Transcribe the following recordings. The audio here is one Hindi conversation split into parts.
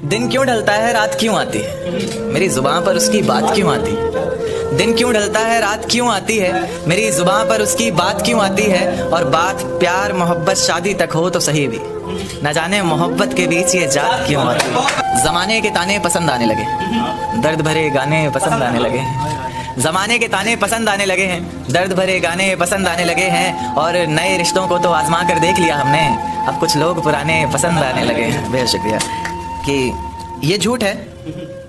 दिन क्यों ढलता है रात क्यों आती है, मेरी जुबान पर उसकी बात क्यों आती है। दिन क्यों ढलता है रात क्यों आती है, मेरी जुबान पर उसकी बात क्यों आती है। और बात प्यार मोहब्बत शादी तक हो तो सही भी, न जाने मोहब्बत के बीच ये जात क्यों आती है। जमाने के ताने पसंद आने लगे, दर्द भरे गाने पसंद आने लगे हैं। जमाने के ताने पसंद आने लगे हैं, दर्द भरे गाने पसंद आने लगे हैं। और नए रिश्तों को तो आजमा कर देख लिया हमने, अब कुछ लोग पुराने पसंद आने लगे हैं। बेहद शुक्रिया। कि ये झूठ है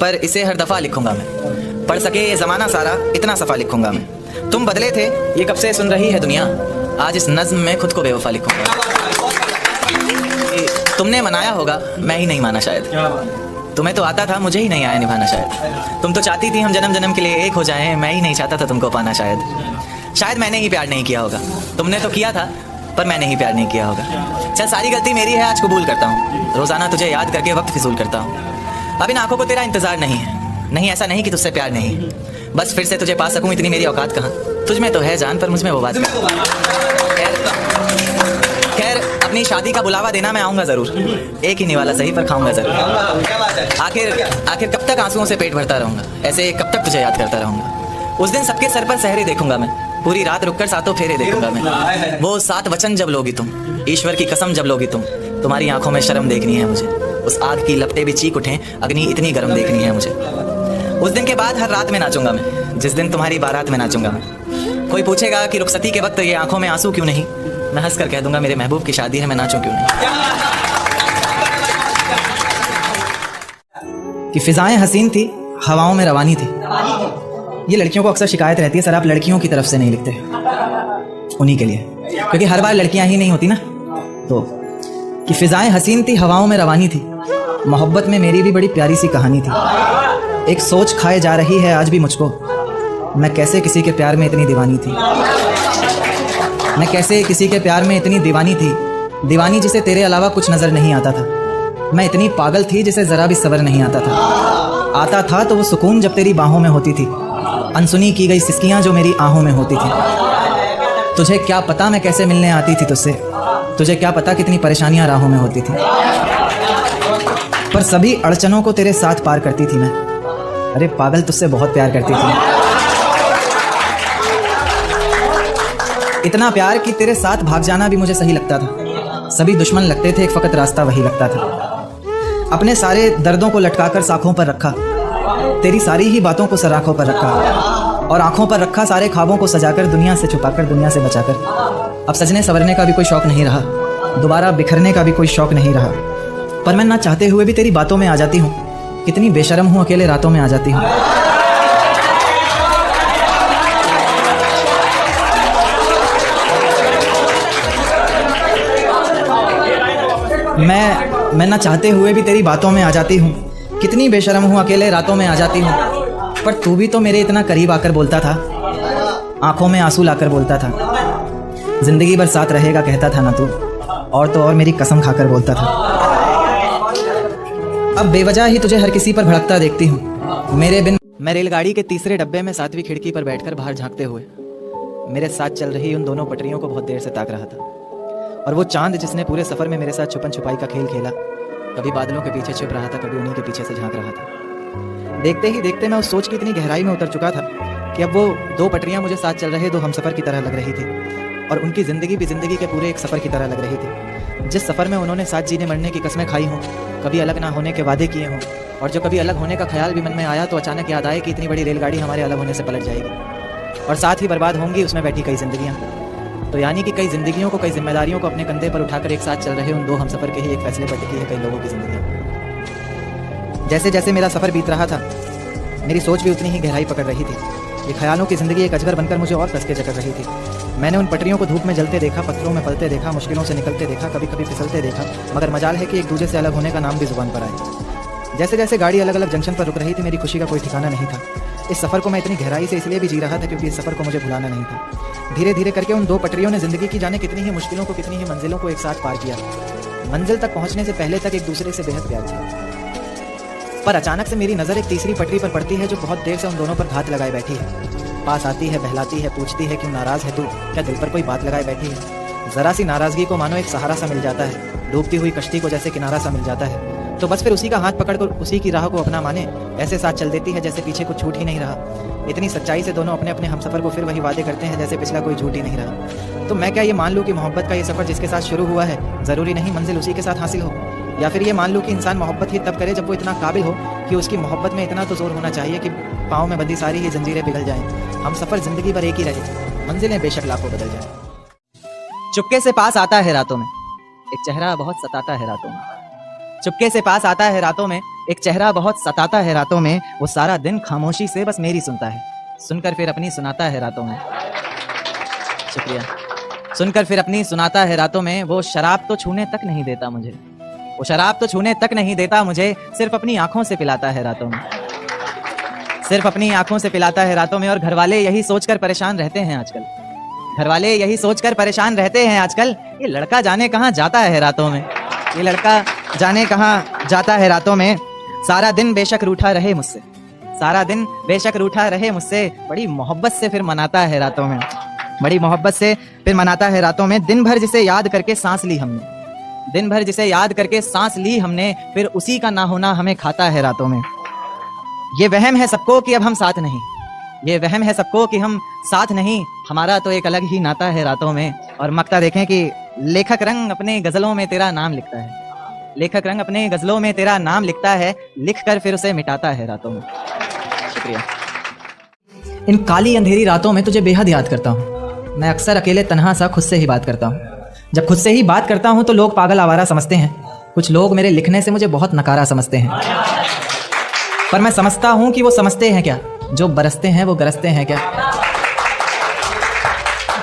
पर इसे हर दफ़ा लिखूंगा मैं, पढ़ सके ये ज़माना सारा इतना सफ़ा लिखूंगा मैं। तुम बदले थे ये कब से सुन रही है दुनिया, आज इस नज़्म में खुद को बेवफा लिखूंगा। तुमने मनाया होगा मैं ही नहीं माना शायद, तुम्हें तो आता था मुझे ही नहीं आया निभाना शायद। तुम तो चाहती थी हम जन्म जन्म के लिए एक हो जाएं, मैं ही नहीं चाहता था तुमको पाना शायद मैंने ही प्यार नहीं किया होगा। तुमने तो किया था पर मैंने ही प्यार नहीं किया होगा। चल सारी गलती मेरी है आज कबूल करता हूँ, रोज़ाना तुझे याद करके वक्त फिजूल करता हूँ। अब इन आंखों को तेरा इंतज़ार नहीं है, नहीं ऐसा नहीं कि तुझसे प्यार नहीं, बस फिर से तुझे पा सकूँ इतनी मेरी औकात कहाँ। तुझ में तो है जान पर मुझ में वो बात। खैर अपनी शादी का बुलावा देना मैं आऊँगा ज़रूर, एक ही निवाला सही पर खाऊंगा ज़रूर। आखिर कब तक आंसुओं से पेट भरता रहूँगा, ऐसे कब तक तुझे याद करता रहूँगा। उस दिन सबके सर पर सहरे देखूंगा मैं, पूरी रात रुककर सातों फेरे देखूंगा मैं। वो 7 वचन जब लोगी तुम, ईश्वर की कसम जब लोगी तुम, तुम्हारी आंखों में शर्म देखनी है मुझे। उस आग की लपटें भी चीख उठें, अग्नि इतनी गर्म देखनी है मुझे। उस दिन के बाद हर रात में नाचूंगा मैं, जिस दिन तुम्हारी बारात में नाचूंगा मैं। कोई पूछेगा कि रुखसती के वक्त ये आंखों में आंसू क्यों नहीं, मैं हंस कर कह दूंगा मेरे महबूब की शादी है, मैं नाचूं क्यों नहीं। कि फिजाएं हसीन थी हवाओं में रवानी थी। ये लड़कियों को अक्सर शिकायत रहती है, सर आप लड़कियों की तरफ से नहीं लिखते, उन्हीं के लिए, क्योंकि हर बार लड़कियां ही नहीं होती ना। तो कि फिजाएं हसीन थी हवाओं में रवानी थी, मोहब्बत में मेरी भी बड़ी प्यारी सी कहानी थी। एक सोच खाए जा रही है आज भी मुझको, मैं कैसे किसी के प्यार में इतनी दीवानी थी। मैं कैसे किसी के प्यार में इतनी दीवानी थी, दीवानी जिसे तेरे अलावा कुछ नज़र नहीं आता था। मैं इतनी पागल थी जिसे ज़रा भी सब्र नहीं आता था तो वो सुकून जब तेरी बाहों में होती थी, अनसुनी की गई सिसकियां जो मेरी आहों में होती थी। तुझे क्या पता मैं कैसे मिलने आती थी तुझसे, तुझे क्या पता कितनी परेशानियां राहों में होती थी, पर सभी अड़चनों को तेरे साथ पार करती थी मैं। अरे पागल तुझसे बहुत प्यार करती थी, इतना प्यार कि तेरे साथ भाग जाना भी मुझे सही लगता था। सभी दुश्मन लगते थे, एक फ़कत रास्ता वही लगता था। अपने सारे दर्दों को लटकाकर साखों पर रखा, तेरी सारी ही बातों को सराखों पर रखा, और आंखों पर रखा सारे ख्वाबों को सजाकर, दुनिया से छुपाकर दुनिया से बचाकर। अब सजने संवरने का भी कोई शौक़ नहीं रहा, दोबारा बिखरने का भी कोई शौक़ नहीं रहा, पर मैं ना चाहते हुए भी तेरी बातों में आ जाती हूँ। कितनी बेशर्म हूँ, अकेले रातों में आ जाती हूँ। मैं ना चाहते हुए भी तेरी बातों में आ जाती हूँ। कितनी बेशर्म हूँ, अकेले रातों में आ जाती हूँ। पर तू भी तो मेरे इतना करीब आकर बोलता था, आंखों में आंसू लाकर बोलता था, जिंदगी भर साथ रहेगा कहता था ना तू, और तो और मेरी कसम खाकर बोलता था। अब बेवजह ही तुझे हर किसी पर भड़कता देखती हूँ मेरे बिन। मैं रेलगाड़ी के तीसरे डब्बे में 7वीं खिड़की पर बैठकर बाहर झांकते हुए मेरे साथ चल रही उन दोनों पटरियों को बहुत देर से ताक रहा था। और वो चांद जिसने पूरे सफ़र में मेरे साथ छुपन छुपाई का खेल खेला, कभी बादलों के पीछे छिप रहा था, कभी उन्हीं के पीछे से झांक रहा था। देखते ही देखते मैं उस सोच की इतनी गहराई में उतर चुका था कि अब वो 2 पटरियां मुझे साथ चल रहे 2 हमसफ़र की तरह लग रही थी, और उनकी ज़िंदगी भी ज़िंदगी के पूरे एक सफ़र की तरह लग रही थी। जिस सफ़र में उन्होंने साथ जीने मरने की कस्में खाई हों, कभी अलग ना होने के वादे किए हों, और जो कभी अलग होने का ख्याल भी मन में आया तो अचानक याद आए कि इतनी बड़ी रेलगाड़ी हमारे अलग होने से पलट जाएगी, और साथ ही बर्बाद होंगी उसमें बैठी कई ज़िंदगियाँ। तो यानी कि कई ज़िंदगियों को, कई जिम्मेदारियों को अपने कंधे पर उठाकर एक साथ चल रहे उन 2 हमसफ़र के ही एक फैसले पर टिकी है कई लोगों की ज़िंदगी। जैसे जैसे मेरा सफ़र बीत रहा था, मेरी सोच भी उतनी ही गहराई पकड़ रही थी। ये ख्यालों की ज़िंदगी एक अजगर बनकर मुझे और कस के जकड़ रही थी। मैंने उन पटरियों को धूप में जलते देखा, पत्थरों में पलते देखा, मुश्किलों से निकलते देखा, कभी कभी फिसलते देखा, मगर मजाल है कि एक दूसरे से अलग होने का नाम भी ज़ुबान पर आए। जैसे जैसे गाड़ी अलग अलग जंक्शन पर रुक रही थी, मेरी खुशी का कोई ठिकाना नहीं था। इस सफ़र को मैं इतनी गहराई से इसलिए भी जी रहा था क्योंकि इस सफ़र को मुझे भुलाना नहीं था। धीरे धीरे करके उन 2 पटरियों ने ज़िंदगी की जाने कितनी ही मुश्किलों को, कितनी ही मंजिलों को एक साथ पार किया। मंजिल तक पहुंचने से पहले तक एक दूसरे से बेहद प्यार किया। पर अचानक से मेरी नज़र एक तीसरी पटरी पर पड़ती है जो बहुत देर से उन दोनों पर घात लगाए बैठी है। पास आती है, बहलाती है, पूछती है क्यों नाराज़ है तू, क्या दिल पर कोई बात लगाए बैठी है। ज़रा सी नाराज़गी को मानो एक सहारा सा मिल जाता है, डूबती हुई कश्ती को जैसे किनारा सा मिल जाता है। तो बस फिर उसी का हाथ पकड़कर उसी की राह को अपना माने। ऐसे साथ चल देती है जैसे पीछे कुछ छूट ही नहीं रहा। इतनी सच्चाई से दोनों अपने अपने हमसफ़र को फिर वही वादे करते हैं जैसे पिछला कोई झूठ ही नहीं रहा। तो मैं क्या ये मान लूँ कि मोहब्बत का ये सफ़र जिसके साथ शुरू हुआ है ज़रूरी नहीं मंजिल उसी के साथ हासिल हो, या फिर ये मान लूँ कि इंसान मोहब्बत ही तब करे जब वो इतना काबिल हो कि उसकी मोहब्बत में इतना तो जोर होना चाहिए कि पाँव में बंधी सारी ही जंजीरें पिघल जाएं। हम सफ़र ज़िंदगी भर एक ही रहे, मंजिलें बेशक लाखों बदल जाएं। चुपके से पास आता है रातों में एक चेहरा बहुत सताता है रातों में। चुपके से पास आता है रातों में एक चेहरा बहुत सताता है रातों में। वो सारा दिन खामोशी से बस मेरी सुनता है, सुनकर फिर अपनी सुनाता है रातों में। शुक्रिया। सुनकर फिर अपनी सुनाता है रातों में। वो शराब तो छूने तक नहीं देता मुझे, वो शराब तो छूने तक नहीं देता मुझे। सिर्फ अपनी आंखों से पिलाता है रातों में, सिर्फ अपनी आंखों से पिलाता है रातों में। और घर वाले यही सोचकर परेशान रहते हैं आजकल, घर वाले यही सोचकर परेशान रहते हैं आजकल, ये लड़का जाने कहाँ जाता है रातों में, ये लड़का जाने कहाँ जाता है रातों में। सारा दिन बेशक रूठा रहे मुझसे, सारा दिन बेशक रूठा रहे मुझसे। बड़ी मोहब्बत से फिर मनाता है रातों में, बड़ी मोहब्बत से फिर मनाता है रातों में। दिन भर जिसे याद करके सांस ली हमने, दिन भर जिसे याद करके सांस ली हमने, फिर उसी का ना होना हमें खाता है रातों में। ये वहम है सबको कि अब हम साथ नहीं, ये वहम है सबको कि हम साथ नहीं, हमारा तो एक अलग ही नाता है रातों में। और मक्ता देखें कि लेखक रंग अपने गज़लों में तेरा नाम लिखता है, लेखक रंग अपने गज़लों में तेरा नाम लिखता है, लिख कर फिर उसे मिटाता है रातों में। शुक्रिया। इन काली अंधेरी रातों में तुझे बेहद याद करता हूँ। मैं अक्सर अकेले तन्हा सा खुद से ही बात करता हूँ। जब खुद से ही बात करता हूँ तो लोग पागल आवारा समझते हैं, कुछ लोग मेरे लिखने से मुझे बहुत नकारा समझते हैं। पर मैं समझता हूँ कि वो समझते हैं क्या, जो बरसते हैं वो गरजते हैं क्या।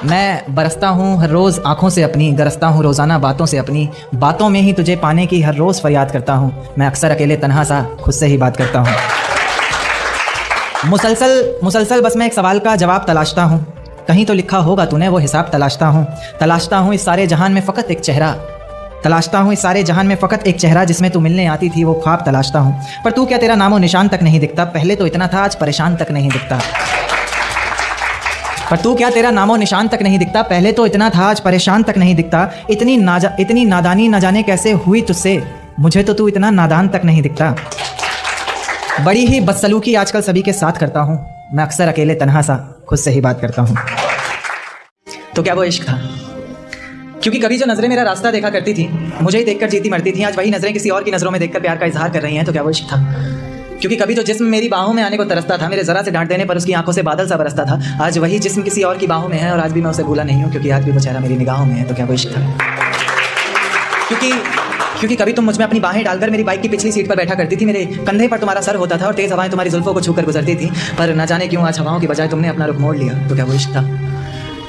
मैं बरसता हूँ हर रोज़ आँखों से अपनी, गरजता हूँ रोज़ाना बातों से अपनी, बातों में ही तुझे पाने की हर रोज़ फरियाद करता हूँ। मैं अक्सर अकेले तन्हा सा खुद से ही बात करता हूँ। मुसलसल बस मैं एक सवाल का जवाब तलाशता हूँ, कहीं तो लिखा होगा तूने वो हिसाब तलाशता हूँ। तलाशता हूँ इस सारे जहान में फ़कत एक चेहरा, तलाशता हूँ इस सारे जहान में फ़कत एक चेहरा जिसमें तू मिलने आती थी वो ख्वाब तलाशता हूँ। पर तू क्या तेरा नामो निशान तक नहीं दिखता, पहले तो इतना था आज परेशान तक नहीं दिखता। पर तू क्या तेरा नामो निशान तक नहीं दिखता, पहले तो इतना था आज परेशान तक नहीं दिखता। इतनी नादानी न जाने कैसे हुई तुझसे, मुझे तो तू इतना नादान तक नहीं दिखता। बड़ी ही बदसलूकी आजकल सभी के साथ करता हूँ, मैं अक्सर अकेले तन्हा सा खुद से ही बात करता हूँ। तो क्या वो इश्क था? क्योंकि कभी जो नज़रें मेरा रास्ता देखा करती थी, मुझे ही देखकर जीती मरती थी, आज वही नज़रें किसी और की नज़रों में देखकर प्यार का इजहार कर रही हैं। तो क्या वो इश्क था? क्योंकि कभी जो जिस्म मेरी बाहों में आने को तरसता था, मेरे ज़रा से डांट देने पर उसकी आंखों से बादल सा बरसता था, आज वही जिस्म किसी और की बाहों में है और आज भी मैं उसे भूला नहीं हूँ, क्योंकि आज भी वो चेहरा मेरी निगाहों में है। तो क्या वो इश्क था? क्योंकि कभी तुम मुझ में अपनी बाहें डालकर मेरी बाइक की पिछली सीट पर बैठा करती थी, मेरे कंधे पर तुम्हारा सर होता था और तेज़ हवाएं तुम्हारी जुल्फों को छूकर गुजरती थी, पर न जाने क्यों आज हवाओं की बजाय तुमने अपना रुख मोड़ लिया। तो क्या वो इश्क था?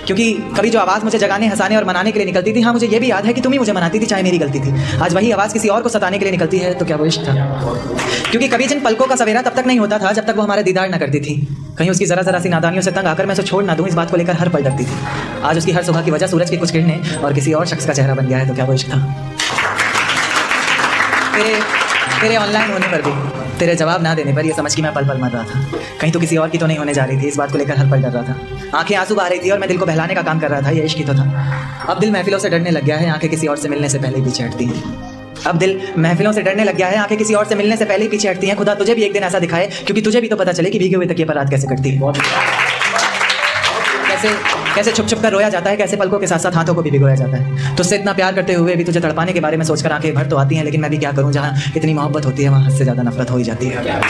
क्योंकि कभी जो आवाज़ मुझे जगाने, हंसाने और मनाने के लिए निकलती थी, हाँ मुझे ये भी याद है कि तुम ही मुझे मनाती थी चाहे मेरी गलती थी, आज वही आवाज़ किसी और को सताने के लिए निकलती है। तो क्या वो इश्क था? क्योंकि कभी जिन पलकों का सवेरा तब तक नहीं होता था जब तक वो हमारे दीदार न करती थी, कहीं उसकी ज़रा सी नादानियों से तंग आकर मैं उसे छोड़ ना दूँ, इस बात को लेकर हर पल डरती थी। आज उसकी हर सुबह की वजह सूरज की कुछ किरणें और किसी और शख्स का चेहरा बन गया है। तो क्या वो इश्क था? तेरे ऑनलाइन होने पर भी, तेरे जवाब ना देने पर ये समझ कि मैं पल पल मर रहा था, कहीं तो किसी और की तो नहीं होने जा रही थी, इस बात को लेकर हर पल डर रहा था। आंखें आंसू बहा रही थी और मैं दिल को बहलाने का काम कर रहा था, ये इश्क ही तो था। अब दिल महफिलों से डरने लग गया है, आंखें किसी और से मिलने से पहले ही पीछे हटती हैं। अब दिल महफिलों से डरने लग गया है, आंखें किसी और से मिलने से पहले ही पीछे हटती हैं। खुदा तुझे भी एक दिन ऐसा दिखाए, क्योंकि तुझे भी तो पता चले कि भीगे हुए तकिए पर रात कैसे कटती है, कैसे छुप छुप कर रोया जाता है, कैसे पलकों के साथ साथ हाथों को भी भिगोया जाता है। तुझसे इतना प्यार करते हुए भी तुझे तड़पाने के बारे में सोचकर आंखें भर तो आती हैं, लेकिन मैं भी क्या करूं, जहां इतनी मोहब्बत होती है वहां हद से ज़्यादा नफरत हो ही जाती है।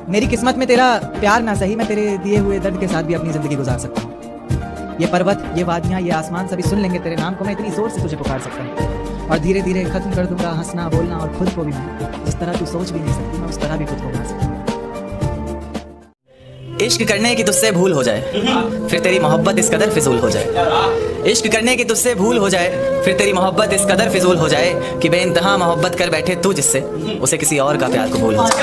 मेरी किस्मत में तेरा प्यार ना सही, मैं तेरे दिए हुए दर्द के साथ भी अपनी ज़िंदगी गुजार सकता हूँ। ये पर्वत, ये वादियाँ, ये आसमान सभी सुन लेंगे तेरे नाम को, मैं इतनी ज़ोर से तुझे पुकार सकता हूँ और धीरे धीरे ख़त्म कर दूंगा हंसना बोलना, और खुद को भी मैं जिस तरह तू सोच भी नहीं सकती, मैं उस तरह भी खुद को बना सकता हूँ। इश्क करने की तुझसे भूल हो जाए, फिर तेरी मोहब्बत इस कदर फिजूल हो जाए। इश्क करने की तुझसे भूल हो जाए, फिर तेरी मोहब्बत इस कदर फिजूल हो जाए कि बेइंतहा मोहब्बत कर बैठे तू जिससे, उसे किसी और का प्यार कबूल हो जाए।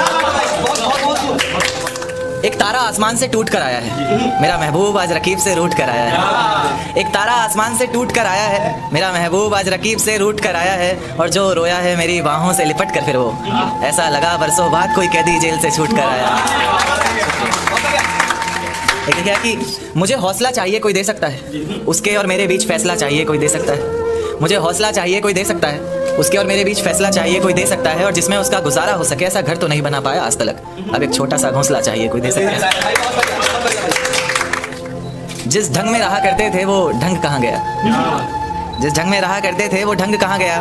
एक तारा आसमान से टूट कर आया है, मेरा महबूब आज रकीब से रूठ कर आया है। एक तारा आसमान से टूट कर आया है, मेरा महबूब आज रकीब से रूठ कर आया है, और जो रोया है मेरी बाहों से लिपट कर, फिर वो ऐसा लगा बरसों बाद कोई कैदी जेल से छूट कर आया। लेकिन क्या कि मुझे हौसला चाहिए कोई दे सकता है, उसके और मेरे बीच फैसला चाहिए कोई दे सकता है, मुझे हौसला चाहिए कोई दे सकता है, उसके और मेरे बीच फैसला चाहिए कोई दे सकता है, और जिसमें उसका गुजारा हो सके। ऐसा घर तो नहीं बना पाया आज तक, अब एक छोटा सा घोंसला चाहिए कोई दे सकता है। जिस ढंग में रहा करते थे वो ढंग कहाँ गया, जिस ढंग में रहा करते थे वो ढंग कहाँ गया।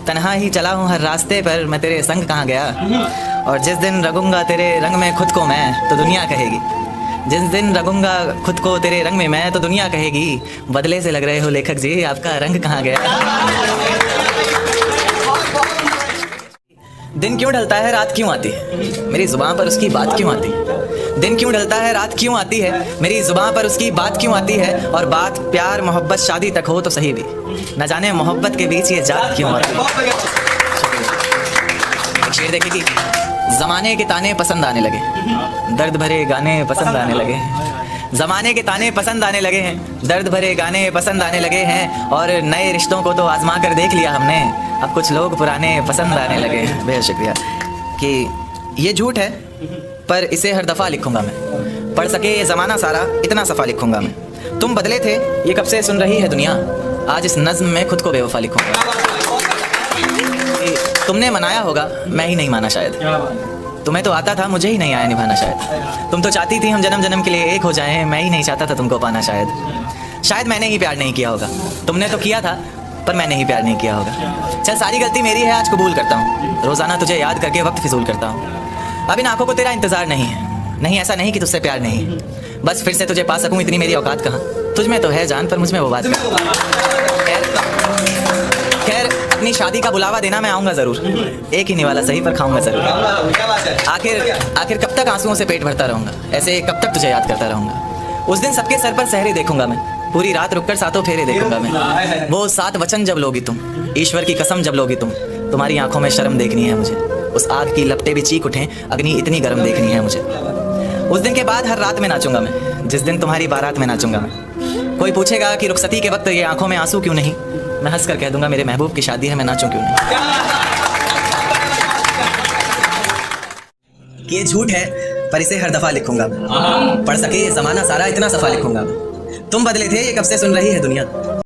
तन्हा ही चला हूँ हर रास्ते पर, मैं तेरे संग कहाँ गया। और जिस दिन रंगूंगा तेरे रंग में खुद को मैं, तो दुनिया कहेगी, जिस दिन रंगूंगा खुद को तेरे रंग में मैं, तो दुनिया कहेगी, बदले से लग रहे हो लेखक जी, आपका रंग कहाँ गया। दिन क्यों ढलता है रात क्यों आती है, मेरी जुबान पर उसकी बात क्यों आती है। दिन क्यों ढलता है रात क्यों आती है, मेरी जुबान पर उसकी बात क्यों आती है। और बात प्यार मोहब्बत शादी तक हो तो सही भी, न जाने मोहब्बत के बीच ये जात क्यों आती है। एक शेर देखे कि जमाने के ताने पसंद आने लगे, दर्द भरे गाने पसंद आने लगे। जमाने के ताने पसंद आने लगे हैं, दर्द भरे गाने पसंद आने लगे हैं। और नए रिश्तों को तो आजमा कर देख लिया हमने, अब कुछ लोग पुराने पसंद आने लगे हैं। बेहद शुक्रिया। कि ये झूठ है पर इसे हर दफ़ा लिखूंगा मैं, पढ़ सके ये ज़माना सारा इतना सफ़ा लिखूंगा मैं। तुम बदले थे ये कब से सुन रही है दुनिया, आज इस नज़्म में खुद को बेवफा लिखूंगा। तुमने मनाया होगा मैं ही नहीं माना शायद, तुम्हें तो आता था मुझे ही नहीं आया निभाना शायद। तुम तो चाहती थी हम जन्म जन्म के लिए एक हो जाएं, मैं ही नहीं चाहता था तुमको पाना शायद मैंने ही प्यार नहीं किया होगा, तुमने तो किया था पर मैंने ही प्यार नहीं किया होगा। चल सारी गलती मेरी है आज कबूल करता हूँ, रोज़ाना तुझे याद करके वक्त फिजूल करता हूँ। अब इन आंखों को तेरा इंतज़ार नहीं है, नहीं ऐसा नहीं कि तुझसे प्यार नहीं, बस फिर से तुझे पा सकूँ इतनी मेरी औकात कहाँ। तुझ में तो है जान पर मुझ में वो बात। खैर अपनी शादी का बुलावा देना मैं आऊँगा ज़रूर, एक ही निवाला सही पर खाऊंगा ज़रूर। आखिर कब तक आंसुओं से पेट भरता रहूँगा, ऐसे कब तक तुझे याद करता रहूँगा। उस दिन सबके सर पर सहरे देखूंगा मैं, पूरी रात रुककर सातों फेरे देखूंगा मैं। वो 7 वचन जब लोगी तुम, ईश्वर की कसम जब लोगी तुम, तुम्हारी आंखों में शर्म देखनी है मुझे। उस आग की लपटें भी चीख उठें, अग्नि इतनी गर्म देखनी है मुझे। उस दिन के बाद हर रात में नाचूंगा मैं, जिस दिन तुम्हारी बारात में नाचूंगा मैं। कोई पूछेगा कि रुखसती के वक्त ये आंखों में आंसू क्यों नहीं, मैं हंस कर कह दूंगा मेरे महबूब की शादी है, मैं नाचूं क्यों नहीं। ये झूठ है पर इसे हर दफा लिखूंगा मैं, पढ़ सके ये जमाना सारा इतना सफा लिखूंगा मैं। तुम बदले थे ये कब से सुन रही है दुनिया।